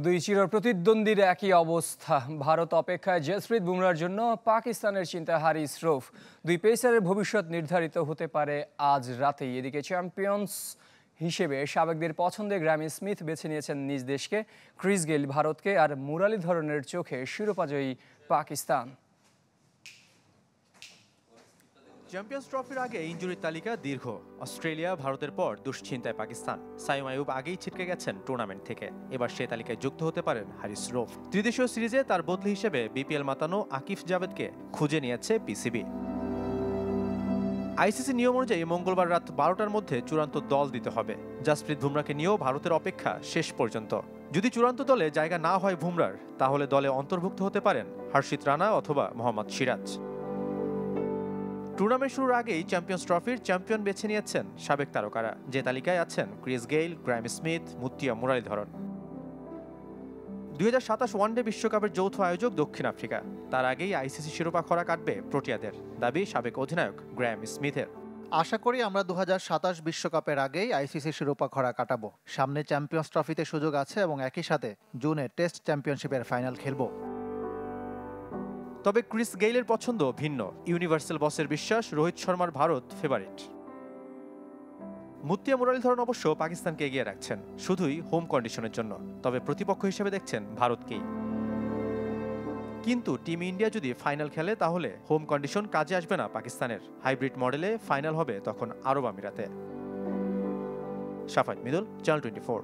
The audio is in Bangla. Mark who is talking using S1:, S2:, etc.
S1: দুই চিরপ্রতিদ্বন্দ্বীর একই অবস্থা। ভারত অপেক্ষায় জসপ্রীত বুমরার জন্য, পাকিস্তানের চিন্তায় হারিস রৌফ। দুই পেসারের ভবিষ্যৎ নির্ধারিত হতে পারে আজ রাতেই। এদিকে চ্যাম্পিয়ন্স হিসেবে সাবেকদের পছন্দে গ্র্যামি স্মিথ বেছে নিয়েছেন নিজ দেশকে। ক্রিস গেইল ভারতকে, আর মুরালিধরনের চোখে শিরোপাজয়ী পাকিস্তান।
S2: চ্যাম্পিয়ন্স ট্রফির আগে ইনজুরির তালিকা দীর্ঘ। অস্ট্রেলিয়া, ভারতের পর দুশ্চিন্তায় পাকিস্তান। সাইম আইয়ুব আগেই ছিটকে গেছেন টুর্নামেন্ট থেকে। এবার সে তালিকায় যুক্ত হতে পারেন হারিস রৌফ। ত্রিদেশীয় সিরিজে তার বদলি হিসেবে বিপিএল মাতানো আকিফ জাভেদকে খুঁজে নিয়েছে পিসিবি। আইসিসি নিয়ম অনুযায়ী মঙ্গলবার রাত 12টার মধ্যে চূড়ান্ত দল দিতে হবে। জসপ্রীত বুমরাকে নিয়েও ভারতের অপেক্ষা শেষ পর্যন্ত। যদি চূড়ান্ত দলে জায়গা না হয় বুমরার, তাহলে দলে অন্তর্ভুক্ত হতে পারেন হর্ষিত রানা অথবা মোহাম্মদ সিরাজ। টুর্নামেন্ট শুরুর আগেই চ্যাম্পিয়ন্স ট্রফির চ্যাম্পিয়ন বেছে নিয়েছেন সাবেক তারকারা। যে তালিকায় আছেন Chris Gayle, Graeme Smith, Muttiah Muralitharan. 2027 one day বিশ্বকাপের যৌথ আয়োজক দক্ষিণ আফ্রিকা। তার আগেই আইসিসি শিরোপা খরা কাটবে প্রোটিয়াদের, দাবি সাবেক অধিনায়ক গ্র্যামি স্মিথের।
S3: আশা করি আমরা 2027 বিশ্বকাপের আগেই আইসিসি শিরোপা খরা কাটাবো। সামনে চ্যাম্পিয়ন্স ট্রফিতে সুযোগ আছে এবং একই সাথে জুনে টেস্ট চ্যাম্পিয়নশিপের ফাইনাল খেলবো।
S2: তবে ক্রিস গেইলের পছন্দ ভিন্ন। ইউনিভার্সাল বসের বিশ্বাস, রোহিত শর্মার ভারত ফেভারিট। মুত্তিয়া মুরালিধরন অবশ্য পাকিস্তানকে এগিয়ে রাখছেন, শুধুই হোম কন্ডিশনের জন্য। তবে প্রতিপক্ষ হিসেবে দেখছেন ভারতকেই। কিন্তু টিম ইন্ডিয়া যদি ফাইনাল খেলে, তাহলে হোম কন্ডিশন কাজে আসবে না পাকিস্তানের। হাইব্রিড মডেলে ফাইনাল হবে তখন আরব আমিরাতে। শাফাত মিদুল, চ্যানেল 24।